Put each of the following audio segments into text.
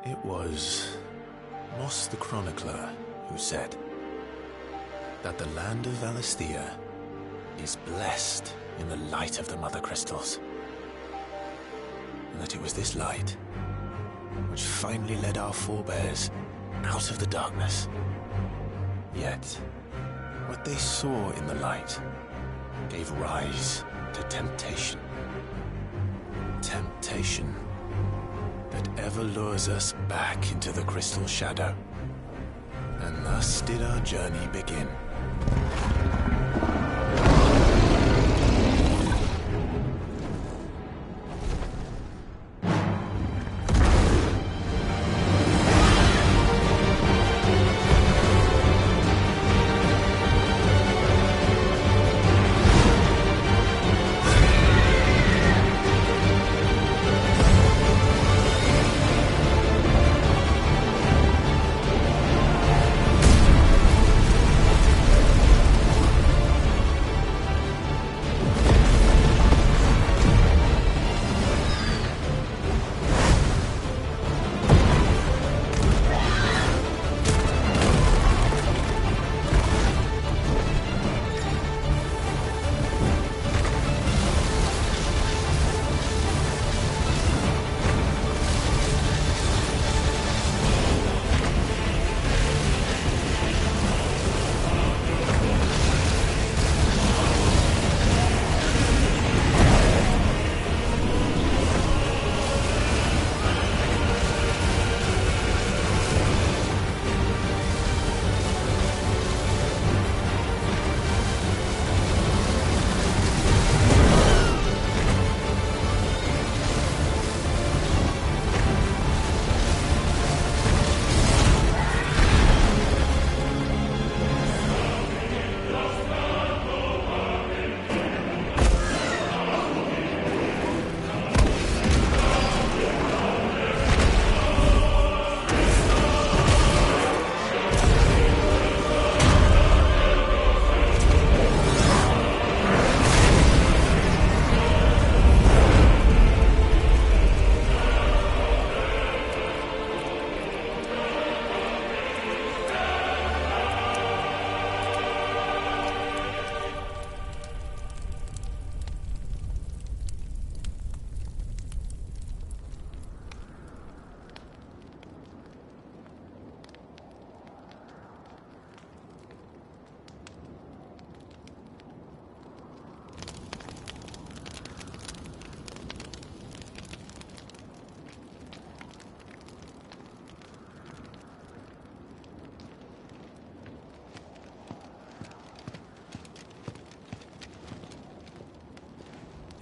It was Moss the Chronicler who said that the land of Valisthea is blessed in the light of the Mother Crystals. And that it was this light which finally led our forebears out of the darkness. Yet, what they saw in the light gave rise to temptation. Temptation that ever lures us back into the crystal shadow. And thus did our journey begin.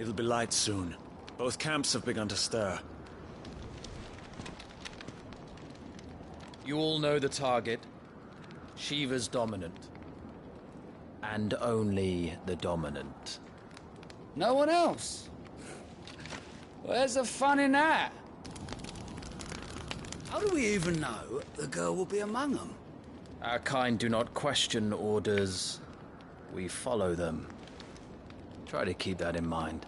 It'll be light soon. Both camps have begun to stir. You all know the target. Shiva's dominant. And only the dominant. No one else? Where's the fun in that? How do we even know the girl will be among them? Our kind do not question orders. We follow them. Try to keep that in mind.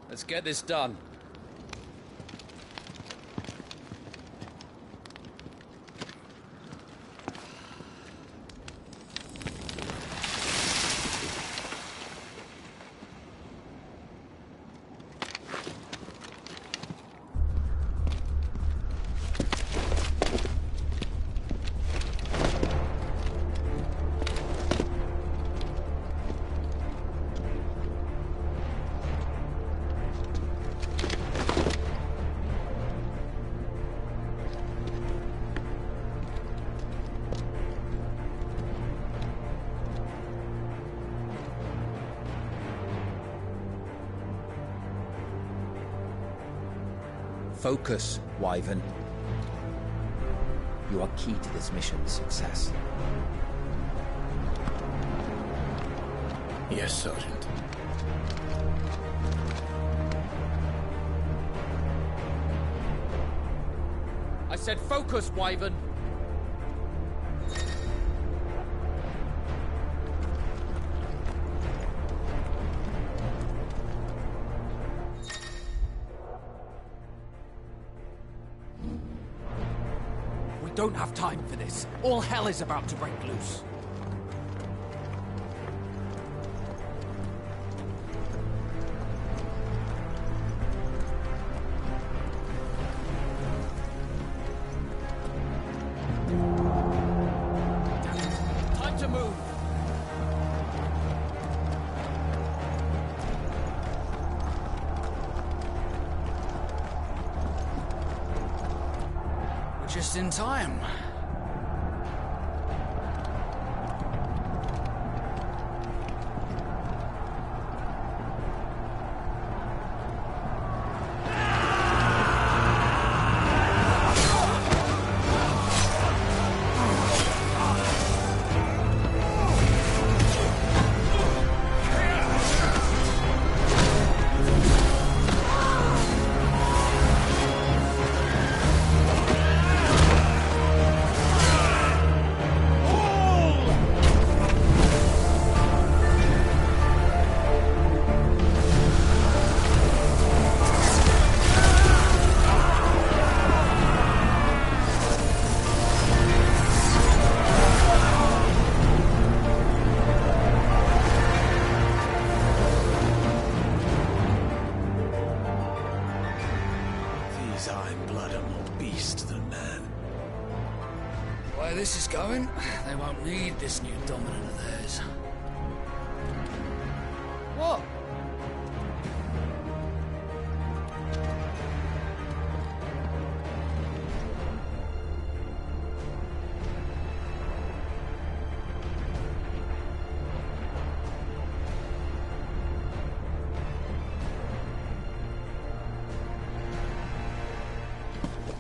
Let's get this done. Focus, Wyvern. You are key to this mission's success. Yes, Sergeant. I said focus, Wyvern! don't have time for this. All hell is about to break loose. Damn it. Time to move. We're just in time. These Iron Blood are more beast than man. The way this is going, they won't need this new dominant of theirs. What?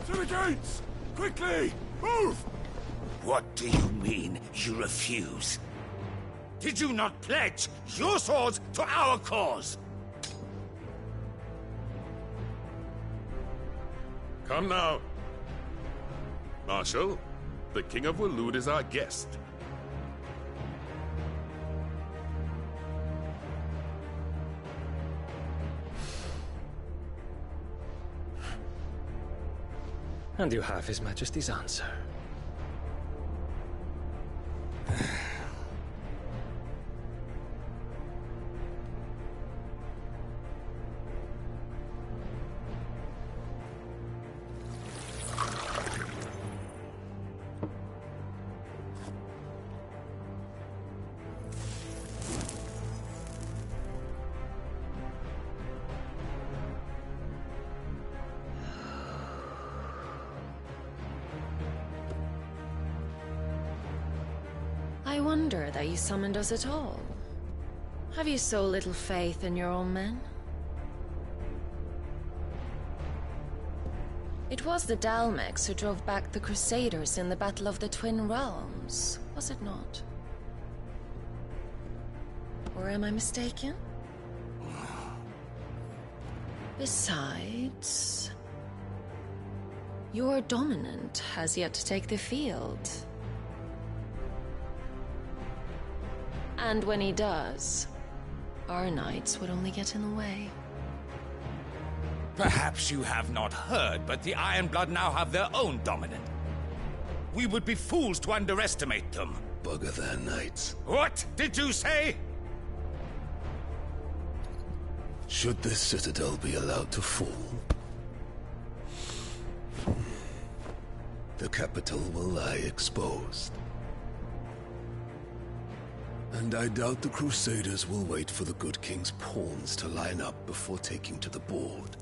To the gates! Quickly! Move! What do you mean, you refuse? Did you not pledge your swords to our cause? Come now. Marshal, the King of Waloed is our guest. And you have His Majesty's answer. I wonder that you summoned us at all. Have you so little faith in your own men? It was the Dalmex who drove back the Crusaders in the Battle of the Twin Realms, was it not? Or am I mistaken? Besides, your dominant has yet to take the field. And when he does, our knights would only get in the way. Perhaps you have not heard, but the Iron Blood now have their own dominant. We would be fools to underestimate them. Bugger their knights. What did you say? Should this citadel be allowed to fall, the capital will lie exposed. And I doubt the Crusaders will wait for the good king's pawns to line up before taking to the board.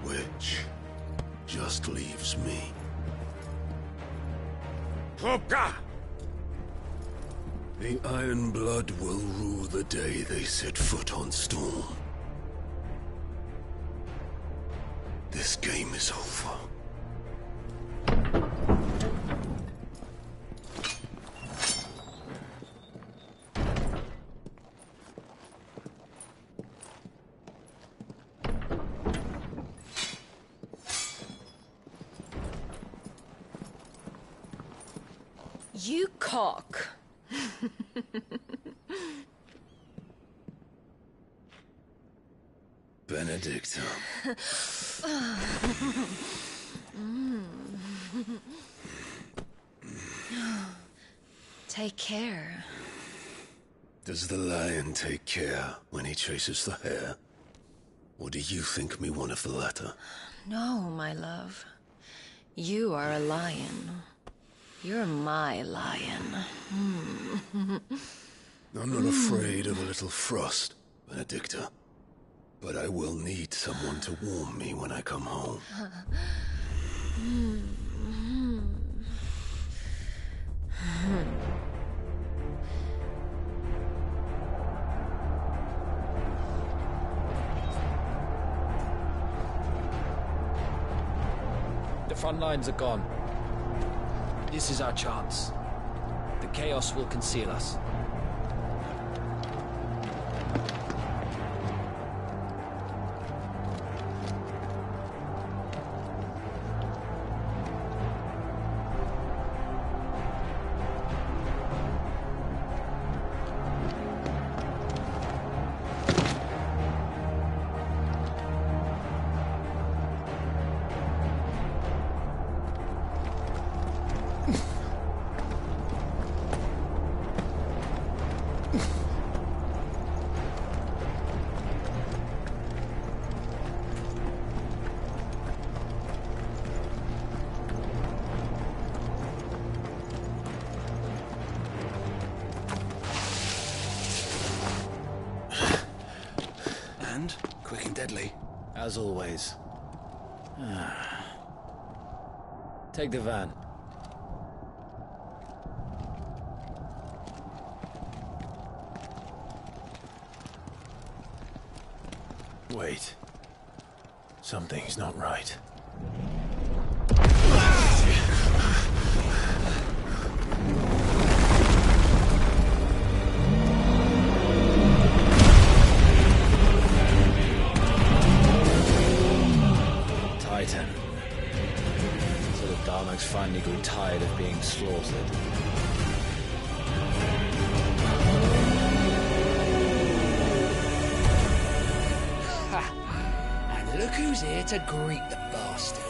Which just leaves me. Hopka! The Iron Blood will rue the day they set foot on Storm. This game is over. You cock. Benedicta. Take care. Does the lion take care when he chases the hare? Or do you think me one of the latter? No, my love. You are a lion. You're my lion. I'm not afraid of a little frost, Benedicta. But I will need someone to warm me when I come home. The front lines are gone. This is our chance. The chaos will conceal us. Quick and deadly. As always. Take the van. Wait. Something's not right. Titan. So the Darmaks finally grew tired of being slaughtered. And look who's here to greet the bastard.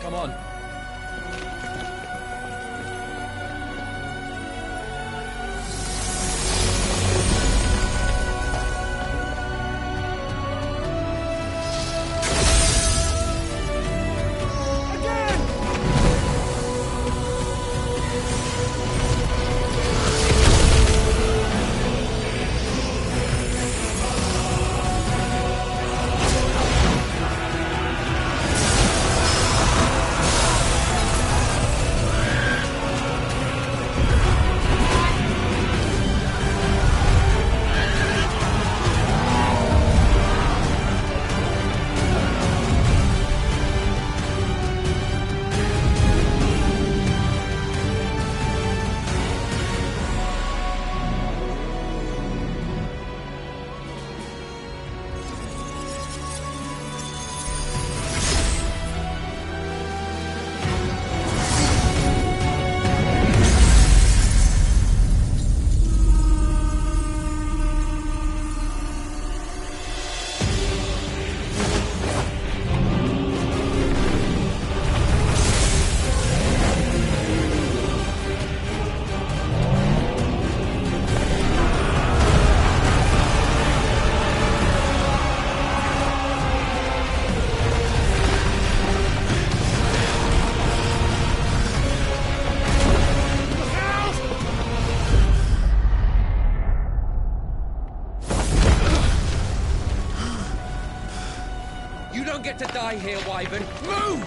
Come on. You don't get to die here, Wyvern. Move!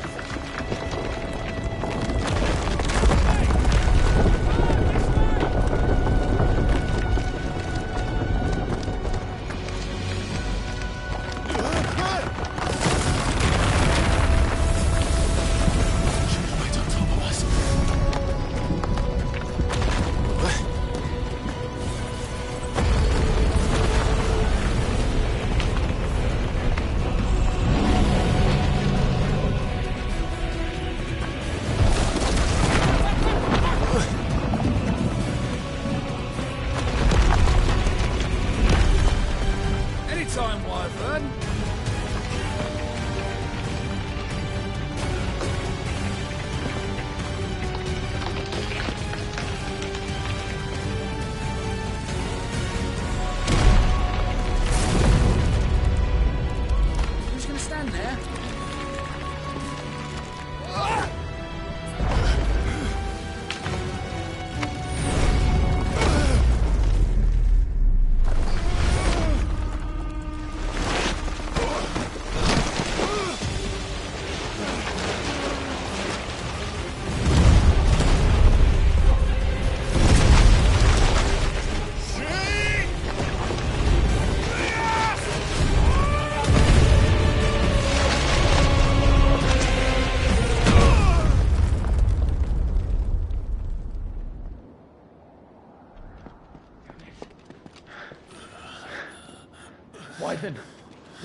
Wyvern!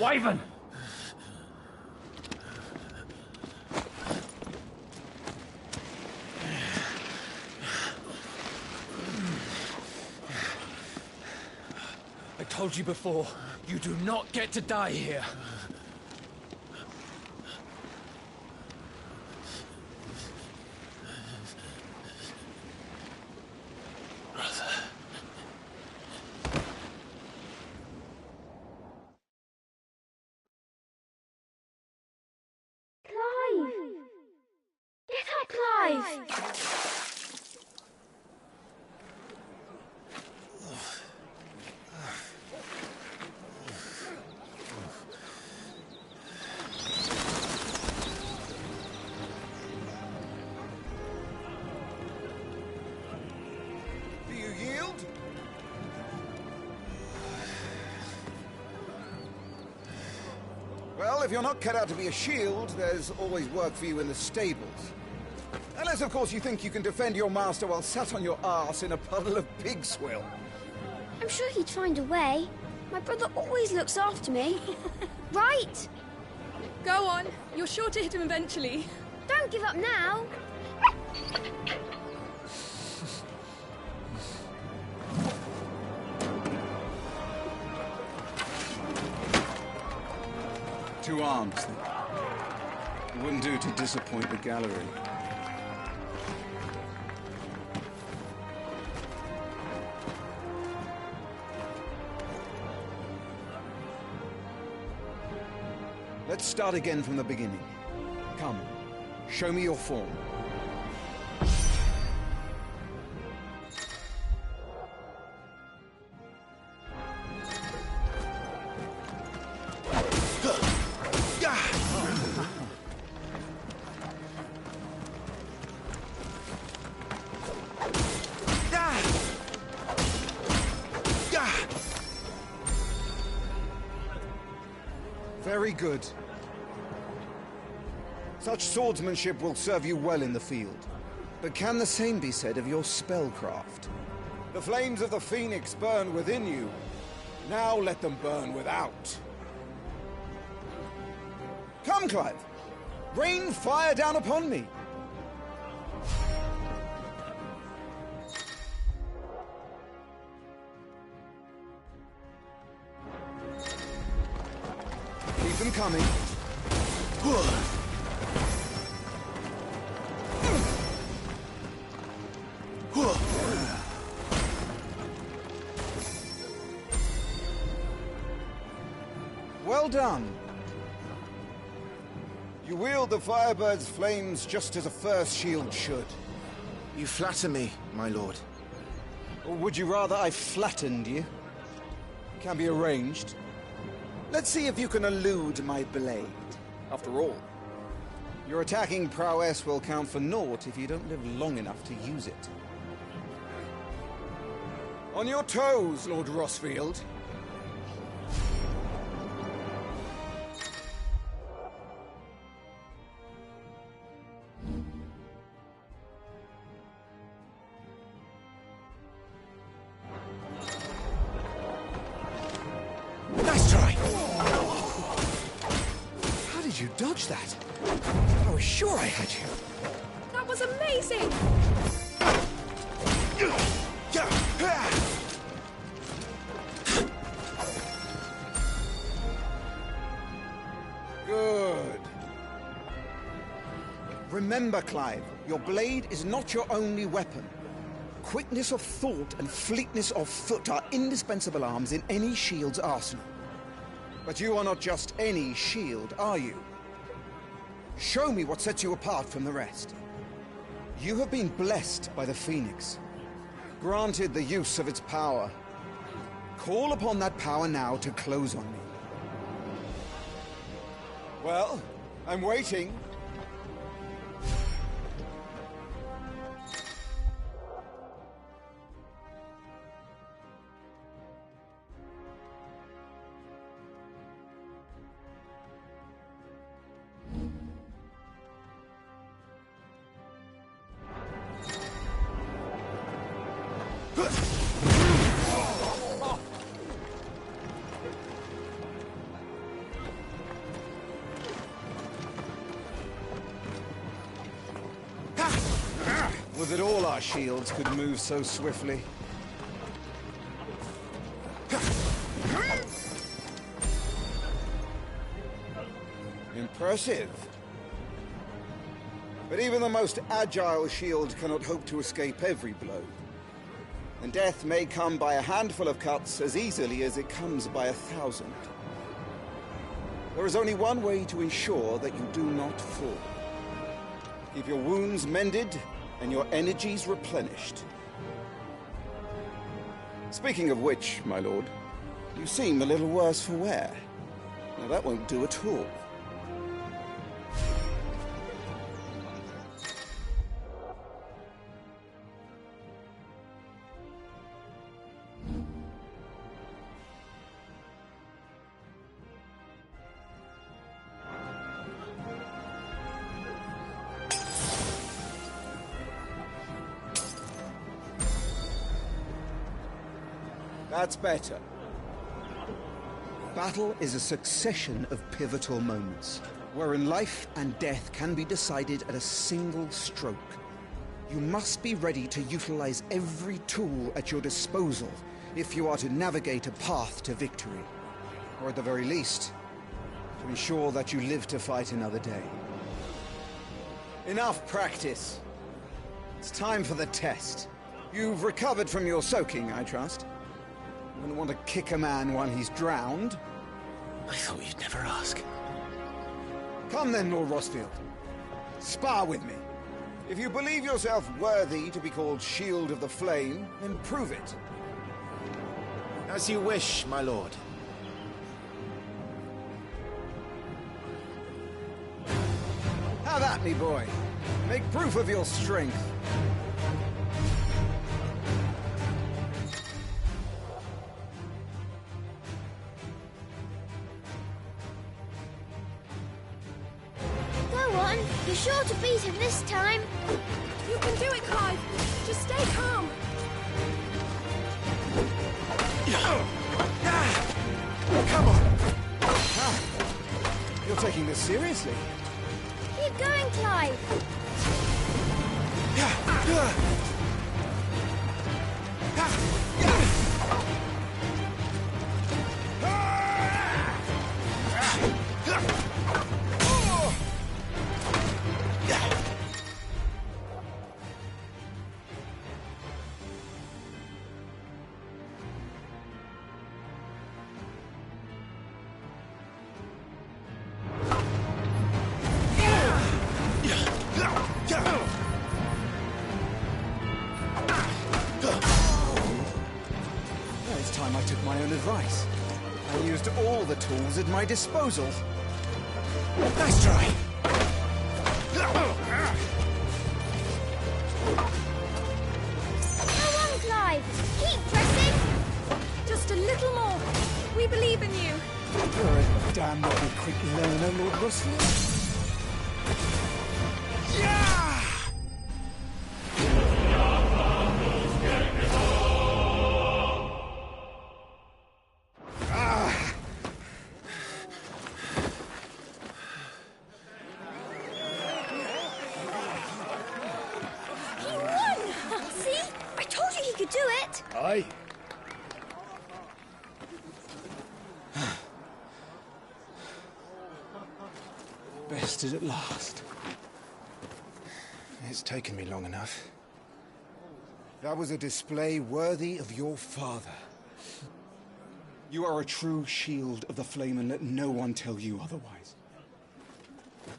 Wyvern! I told you before, you do not get to die here. Do you yield? Well, if you're not cut out to be a shield, there's always work for you in the stables. Unless, of course, you think you can defend your master while sat on your arse in a puddle of pig swill. I'm sure he'd find a way. My brother always looks after me. Right? Go on. You're sure to hit him eventually. Don't give up now. Two arms, then. It wouldn't do to disappoint the gallery. Let's start again from the beginning. Come, show me your form. Very good. Such swordsmanship will serve you well in the field. But can the same be said of your spellcraft? The flames of the Phoenix burn within you. Now let them burn without. Come, Clive. Rain fire down upon me. Keep them coming. Well done. You wield the Firebird's flames just as a first shield should. You flatter me, my lord. Or would you rather I flattened you? Can be arranged. Let's see if you can elude my blade. After all, your attacking prowess will count for naught if you don't live long enough to use it. On your toes, Lord Rossfield. Nice try! How did you dodge that? I was sure I had you. That was amazing! Good. Remember, Clive, your blade is not your only weapon. Quickness of thought and fleetness of foot are indispensable arms in any shield's arsenal. But you are not just any shield, are you? Show me what sets you apart from the rest. You have been blessed by the Phoenix, granted the use of its power. Call upon that power now to close on me. Well, I'm waiting. our shields could move so swiftly. Impressive. But even the most agile shield cannot hope to escape every blow. And death may come by a handful of cuts as easily as it comes by 1,000. There is only one way to ensure that you do not fall. Keep your wounds mended and your energies replenished. Speaking of which, my lord, you seem a little worse for wear. Now that won't do at all. That's better. Battle is a succession of pivotal moments, wherein life and death can be decided at a single stroke. You must be ready to utilize every tool at your disposal if you are to navigate a path to victory. Or at the very least, to ensure that you live to fight another day. Enough practice. It's time for the test. You've recovered from your soaking, I trust? You wouldn't want to kick a man when he's drowned. I thought you'd never ask. Come then, Lord Rosfield. Spar with me. If you believe yourself worthy to be called Shield of the Flame, then prove it. As you wish, my lord. Have at me, boy. Make proof of your strength. You're sure to beat him this time. You can do it, Clive. Just stay calm. Come on. You're taking this seriously. Keep going, Clive. It's time I took my own advice. I used all the tools at my disposal. Nice try. Go on, Clive. Keep pressing. Just a little more. We believe in you. You're a damn lovely quick learner, Lord Rosfield. Yeah! Aye. Bested at last. It's taken me long enough. That was a display worthy of your father. You are a true Shield of the Flame, and let no one tell you otherwise.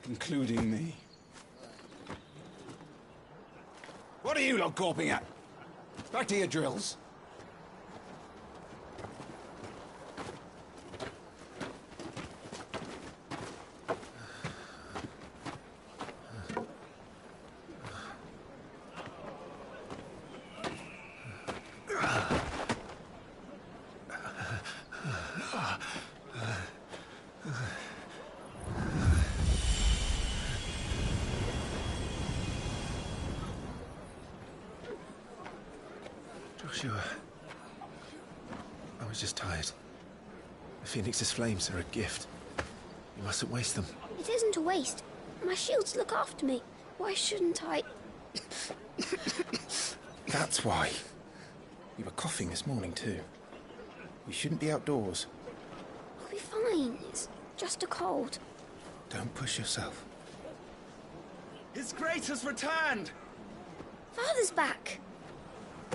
Including me. What are you lot gawping at? Back to your drills. Joshua, I was just tired. The Phoenix's flames are a gift. You mustn't waste them. It isn't a waste. My shields look after me. Why shouldn't I? That's why. You were coughing this morning, too. You shouldn't be outdoors. I'll be fine. It's just a cold. Don't push yourself. His Grace has returned! Father's back.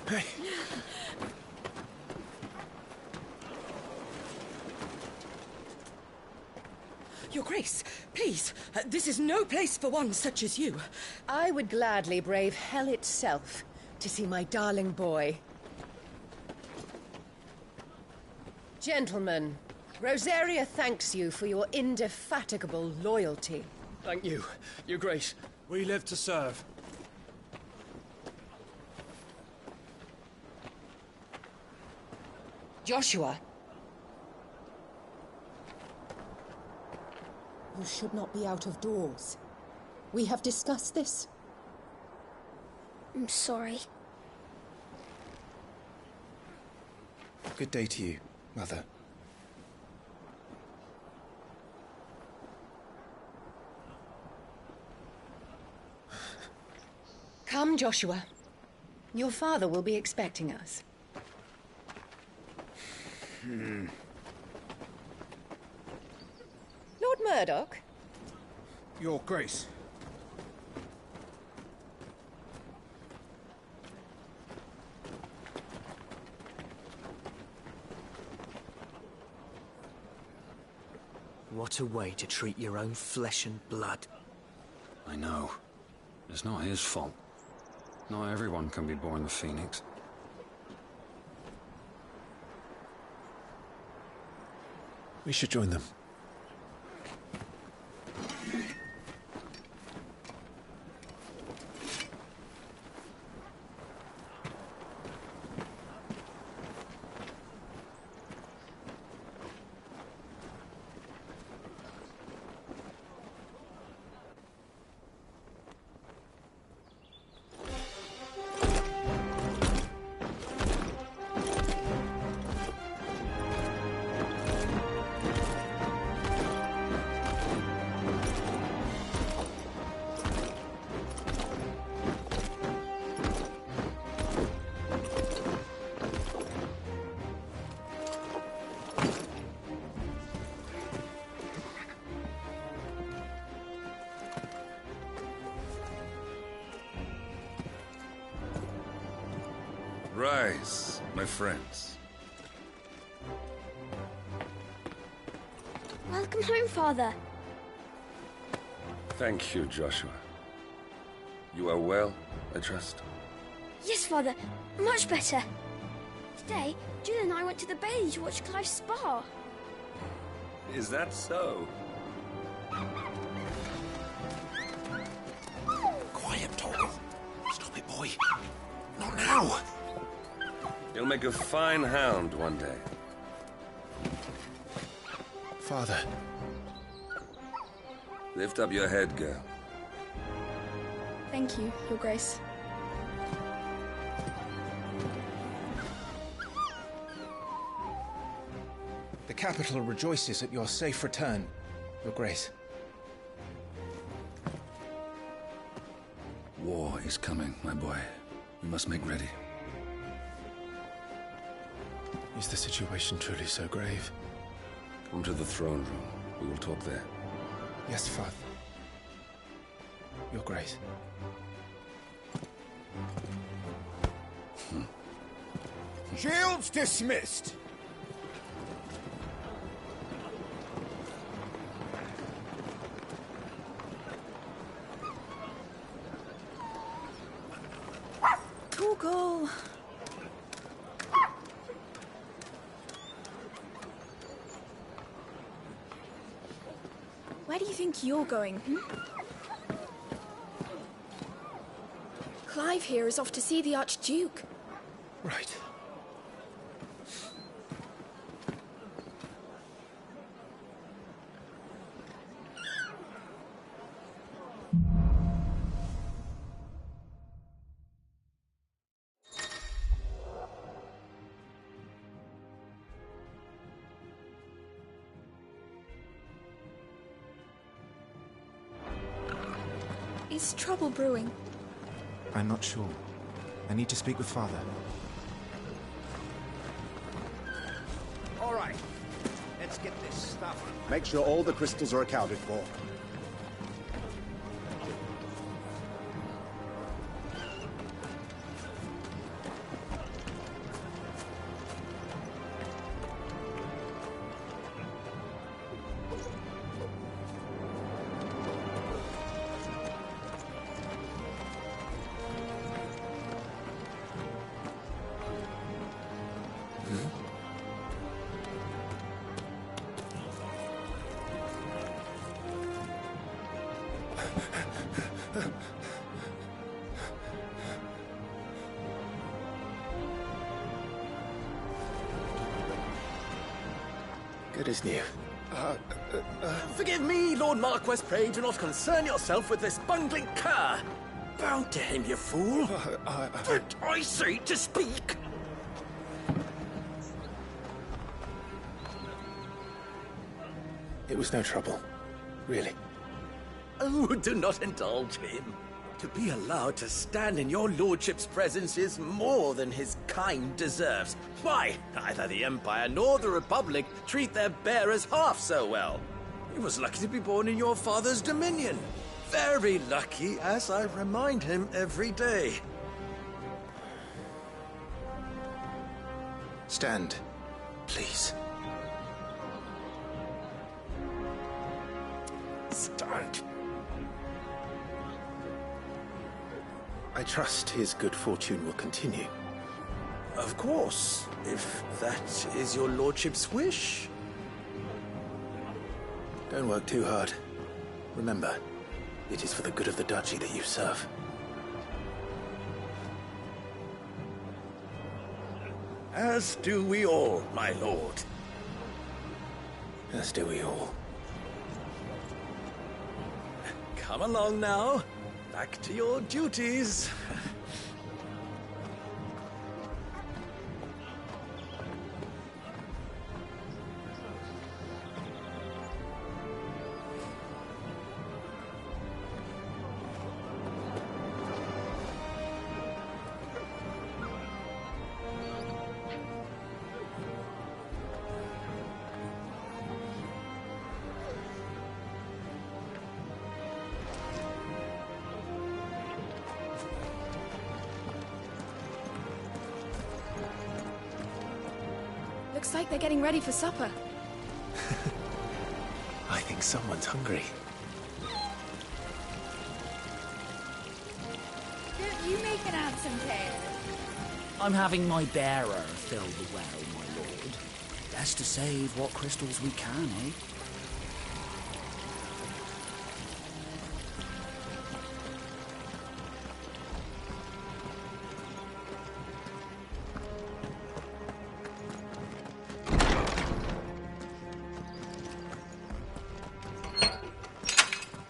Hey. Your Grace, please, this is no place for one such as you. I would gladly brave hell itself to see my darling boy. Gentlemen, Rosaria thanks you for your indefatigable loyalty. Thank you, Your Grace. We live to serve. Joshua. You should not be out of doors. We have discussed this. I'm sorry. Good day to you, Mother. Come, Joshua. Your father will be expecting us. Lord Murdoch? Your Grace. What a way to treat your own flesh and blood. I know. It's not his fault. Not everyone can be born the Phoenix. We should join them. Rise, my friends. Welcome home, Father. Thank you, Joshua. You are well, I trust? Yes, Father. Much better. Today, Jill and I went to the Bailey to watch Clive's spa. Is that so? Quiet, Torgal. Stop it, boy. Not now. You'll make a fine hound one day. Father. Lift up your head, girl. Thank you, Your Grace. The capital rejoices at your safe return, Your Grace. War is coming, my boy. You must make ready. Is the situation truly so grave? Come to the throne room. We will talk there. Yes, Father. Your Grace. Shields dismissed. Torgal. Where do you think you're going, Clive here is off to see the Archduke. Right. Is trouble brewing? I'm not sure. I need to speak with Father. All right. Let's get this stuff. Make sure all the crystals are accounted for. Good as new. Forgive me, Lord Marquess, pray do not concern yourself with this bungling cur. Bow to him, you fool. Did I say to speak? It was no trouble. Really. Oh, do not indulge him. To be allowed to stand in your lordship's presence is more than his kind deserves. Why, neither the Empire nor the Republic treat their bearers half so well. He was lucky to be born in your father's dominion. Very lucky, as I remind him every day. Stand, please. Stand. I trust his good fortune will continue. Of course, if that is your lordship's wish. Don't work too hard. Remember, it is for the good of the duchy that you serve. As do we all, my lord. As do we all. Come along now. Back to your duties. Looks like they're getting ready for supper. I think someone's hungry. Don't you make an handsome pair? I'm having my bearer fill the well, my lord. Best to save what crystals we can, eh?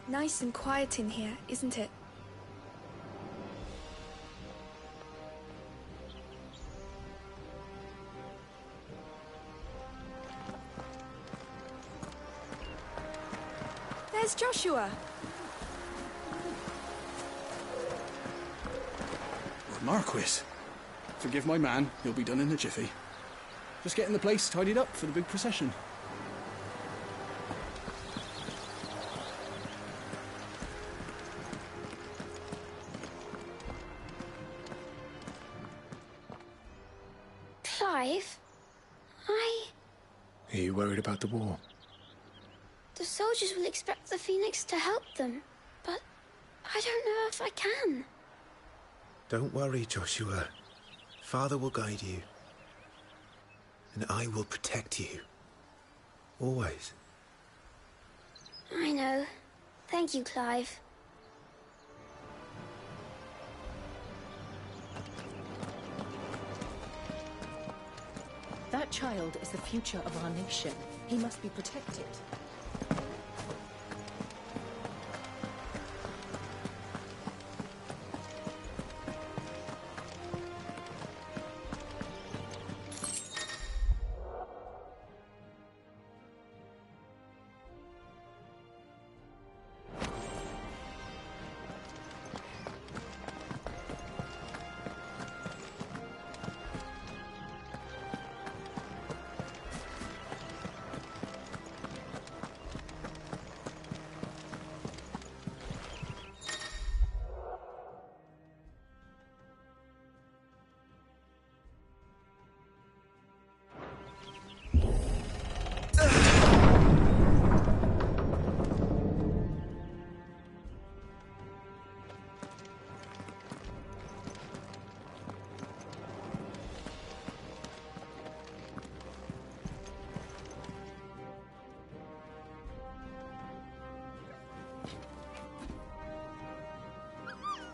Nice and quiet in here, isn't it? There's Joshua. Lord Marquis. Forgive my man, he'll be done in a jiffy. Just getting the place tidied up for the big procession. Clive? Are you worried about the war? The soldiers will expect the Phoenix to help them, but I don't know if I can. Don't worry, Joshua. Father will guide you. And I will protect you. Always. I know. Thank you, Clive. That child is the future of our nation. He must be protected.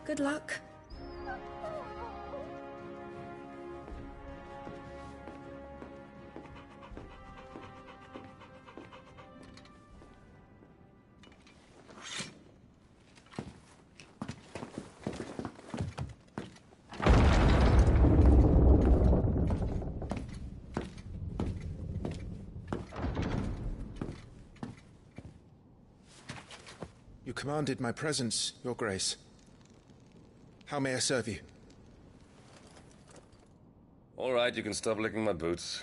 good luck. You commanded my presence, Your Grace. How may I serve you? All right, you can stop licking my boots.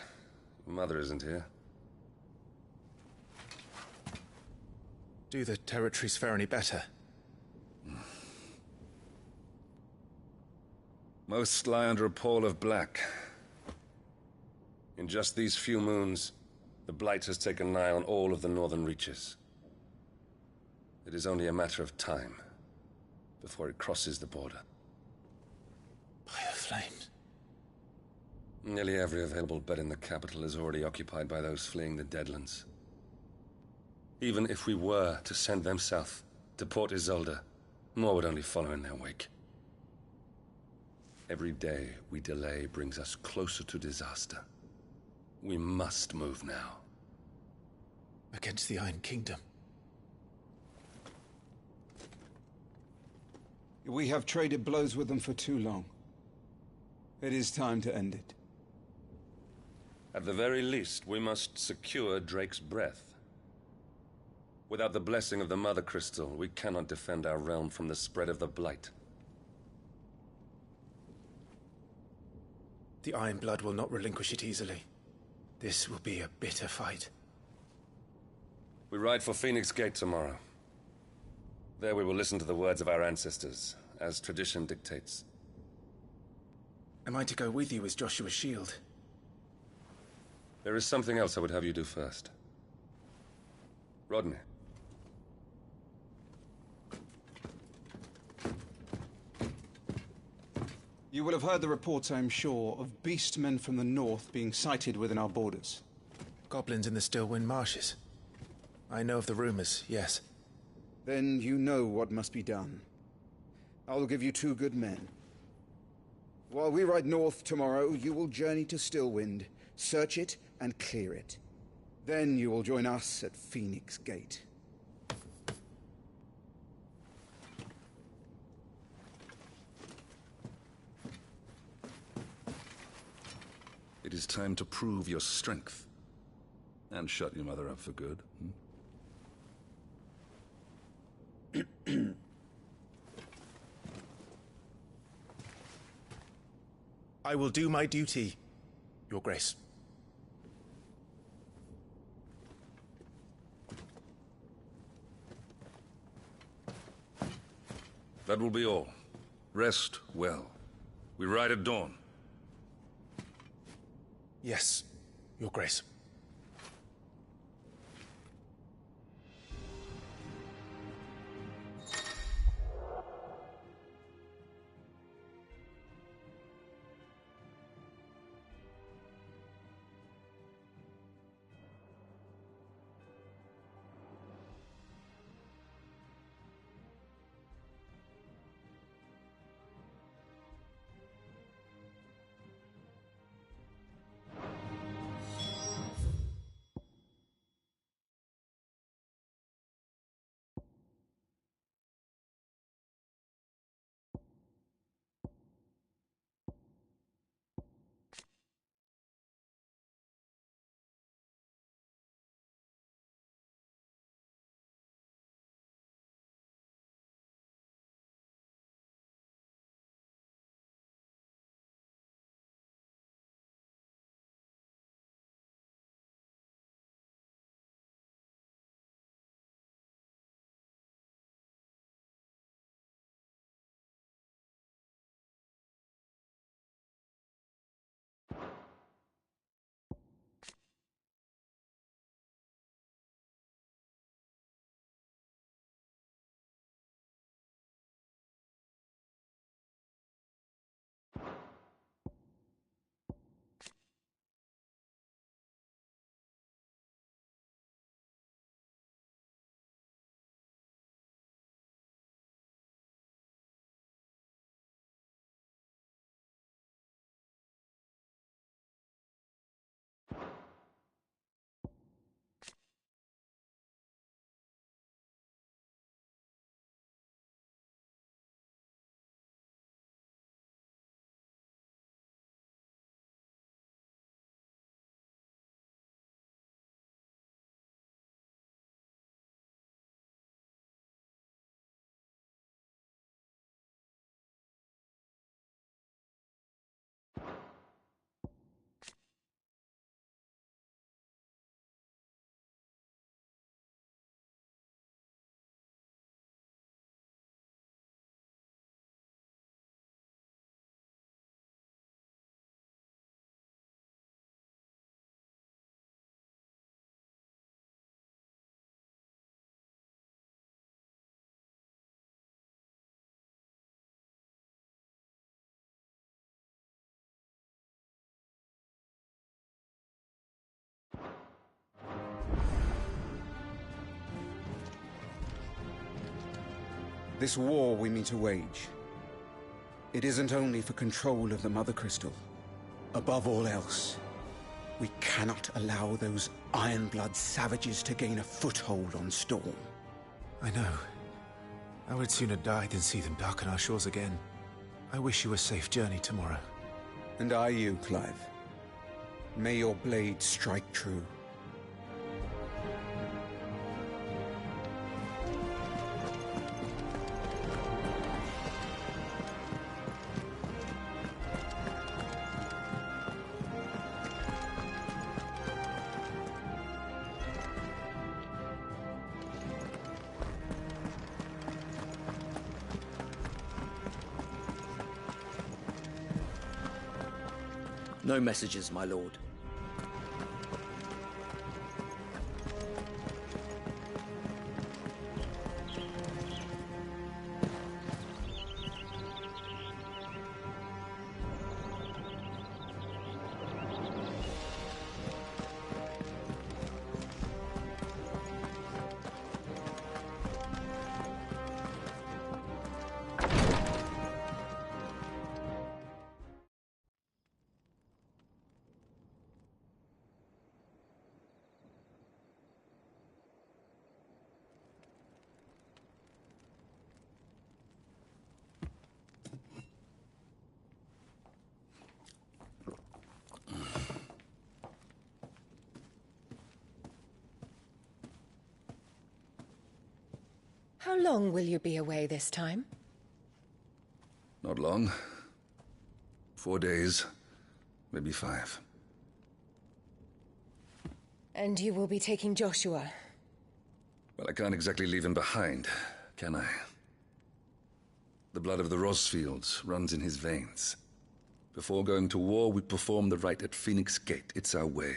Your mother isn't here. Do the territories fare any better? Most lie under a pall of black. In just these few moons, the Blight has taken nigh on all of the northern reaches. It is only a matter of time before it crosses the border. By the flames. Nearly every available bed in the capital is already occupied by those fleeing the Deadlands. Even if we were to send them south, to Port Isolde, more would only follow in their wake. Every day we delay brings us closer to disaster. We must move now. Against the Iron Kingdom. We have traded blows with them for too long. It is time to end it. At the very least, we must secure Drake's breath. Without the blessing of the Mother Crystal, we cannot defend our realm from the spread of the Blight. The Iron Blood will not relinquish it easily. This will be a bitter fight. We ride for Phoenix Gate tomorrow. There we will listen to the words of our ancestors, as tradition dictates. Am I to go with you as Joshua's shield? There is something else I would have you do first. Rodney. You will have heard the reports, I am sure, of beastmen from the north being sighted within our borders. Goblins in the Stillwind Marshes. I know of the rumors, yes. Then you know what must be done. I will give you 2 good men. While we ride north tomorrow, you will journey to Stillwind, search it and clear it. Then you will join us at Phoenix Gate. It is time to prove your strength. And shut your mother up for good. I will do my duty, Your Grace. That will be all. Rest well. We ride at dawn. Yes, Your Grace. This war we mean to wage, it isn't only for control of the Mother Crystal. Above all else, we cannot allow those Ironblood savages to gain a foothold on Storm. I know. I would sooner die than see them darken our shores again. I wish you a safe journey tomorrow. And I you, Clive. May your blade strike true. No messages, my lord. How long will you be away this time? Not long. 4 days, maybe 5. And you will be taking Joshua? Well, I can't exactly leave him behind, can I? The blood of the Rosfields runs in his veins. Before going to war, we perform the rite at Phoenix Gate. It's our way.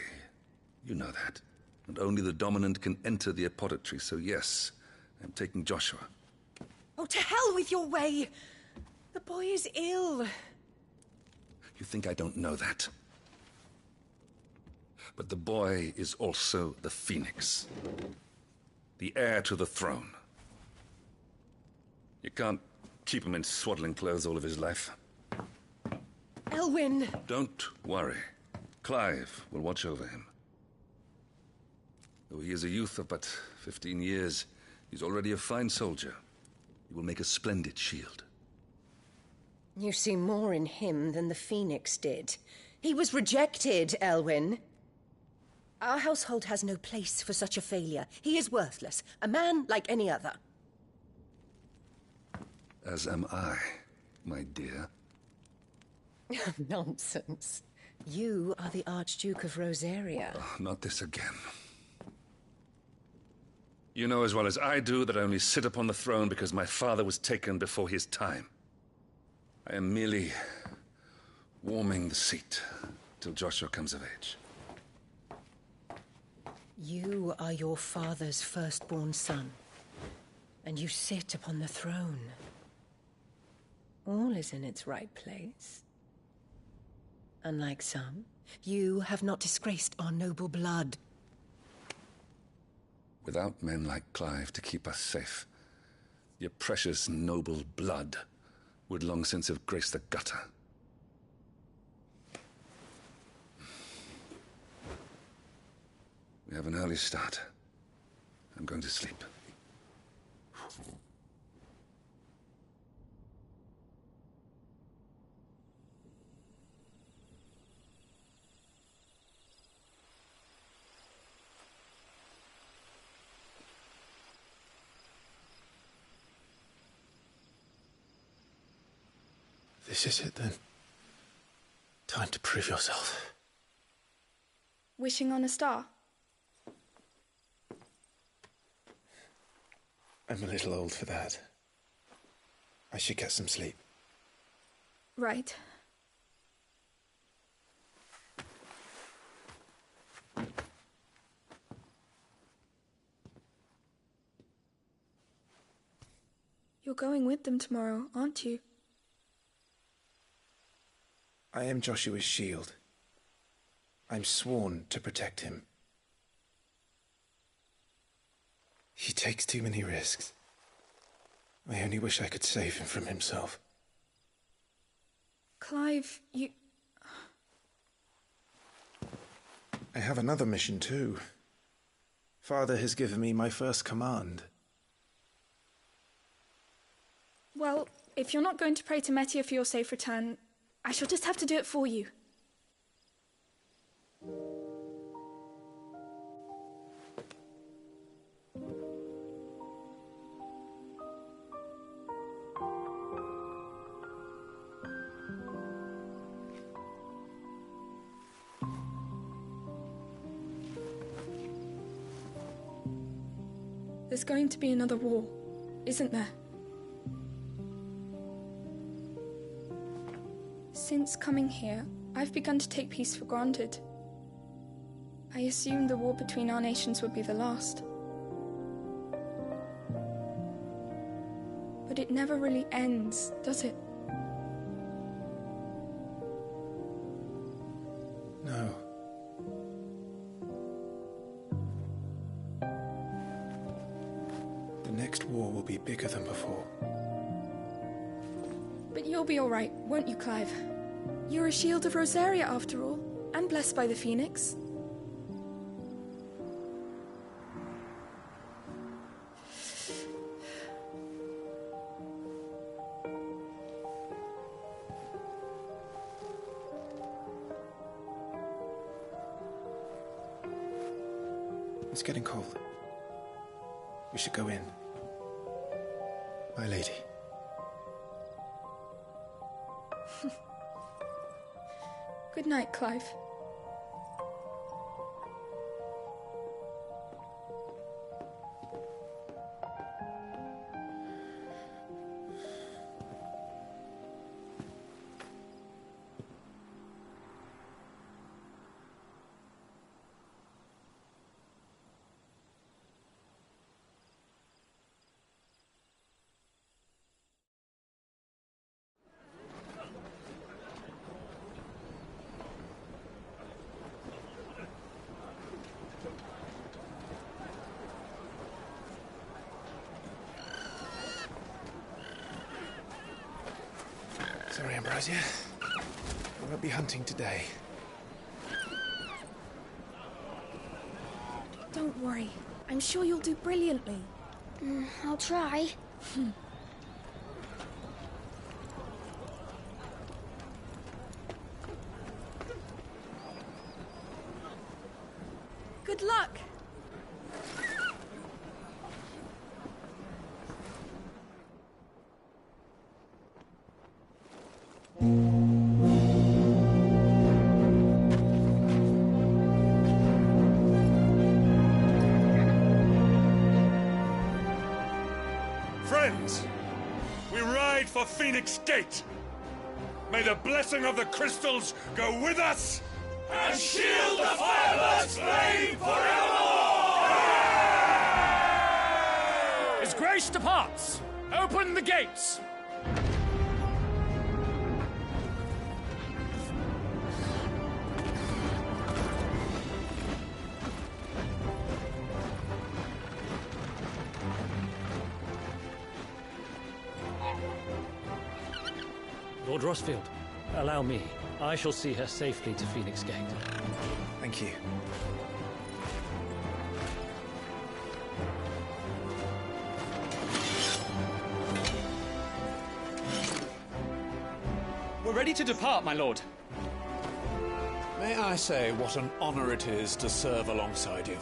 You know that. And only the dominant can enter the apothecary, so yes, I'm taking Joshua. Oh, to hell with your way! The boy is ill. You think I don't know that? But the boy is also the Phoenix. The heir to the throne. You can't keep him in swaddling clothes all of his life. Elwyn! Don't worry. Clive will watch over him. Though he is a youth of but 15 years, he's already a fine soldier. He will make a splendid shield. You see more in him than the Phoenix did. He was rejected, Elwyn. Our household has no place for such a failure. He is worthless, a man like any other. As am I, my dear. Nonsense. You are the Archduke of Rosaria. Oh, not this again. You know as well as I do that I only sit upon the throne because my father was taken before his time. I am merely warming the seat till Joshua comes of age. You are your father's firstborn son, and you sit upon the throne. All is in its right place. Unlike some, you have not disgraced our noble blood. Without men like Clive to keep us safe, your precious noble blood would long since have graced the gutter. We have an early start. I'm going to sleep. This is it, then. Time to prove yourself. Wishing on a star? I'm a little old for that. I should get some sleep. Right. You're going with them tomorrow, aren't you? I am Joshua's shield. I'm sworn to protect him. He takes too many risks. I only wish I could save him from himself. Clive, you... I have another mission too. Father has given me my first command. Well, if you're not going to pray to Metia for your safe return, I shall just have to do it for you. There's going to be another war, isn't there? Since coming here, I've begun to take peace for granted. I assumed the war between our nations would be the last. But it never really ends, does it? No. The next war will be bigger than before. But you'll be all right, won't you, Clive? You're a shield of Rosaria, after all, and blessed by the Phoenix. It's getting cold. We should go in. My lady. Good night, Clive. Sorry, Ambrosia. We won't be hunting today. Don't worry. I'm sure you'll do brilliantly. I'll try. Good luck! Friends, we ride for Phoenix Gate. May the blessing of the crystals go with us and shield the Firebird's flame forevermore! His Grace departs! Open the gates! Lord Rossfield, allow me. I shall see her safely to Phoenix Gate. Thank you. We're ready to depart, my lord. May I say what an honor it is to serve alongside you?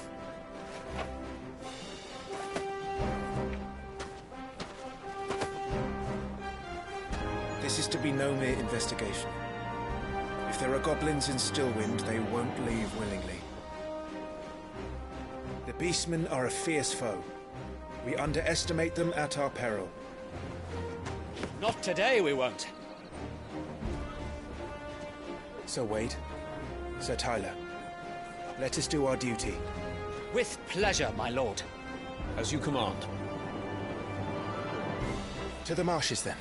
This is to be no mere investigation. If there are goblins in Stillwind, they won't leave willingly. The Beastmen are a fierce foe. We underestimate them at our peril. Not today, we won't. Sir Wade, Sir Tyler, let us do our duty. With pleasure, my lord. As you command. To the marshes, then.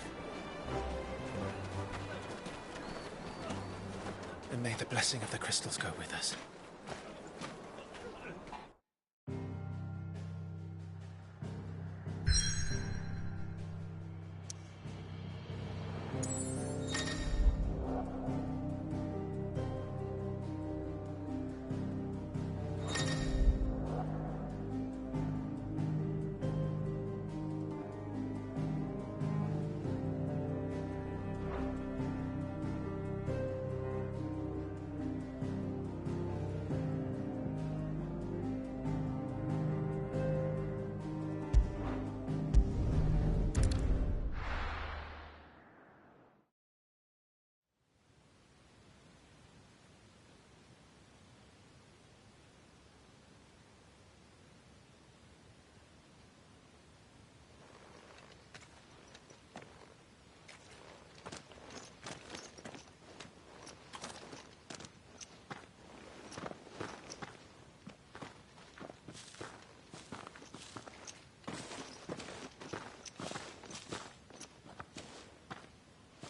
And may the blessing of the crystals go with us.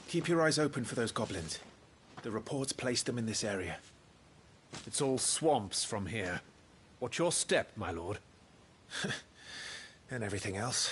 Keep your eyes open for those goblins. The reports placed them in this area. It's all swamps from here. Watch your step, my lord. And everything else.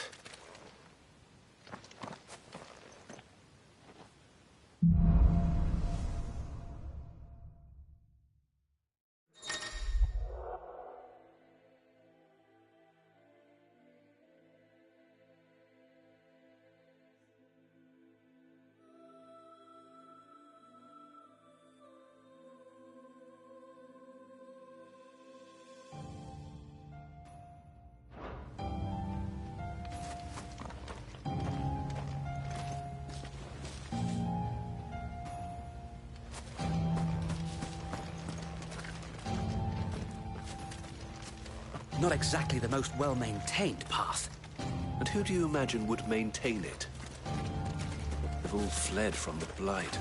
Not exactly the most well-maintained path. And who do you imagine would maintain it? They've all fled from the Blight.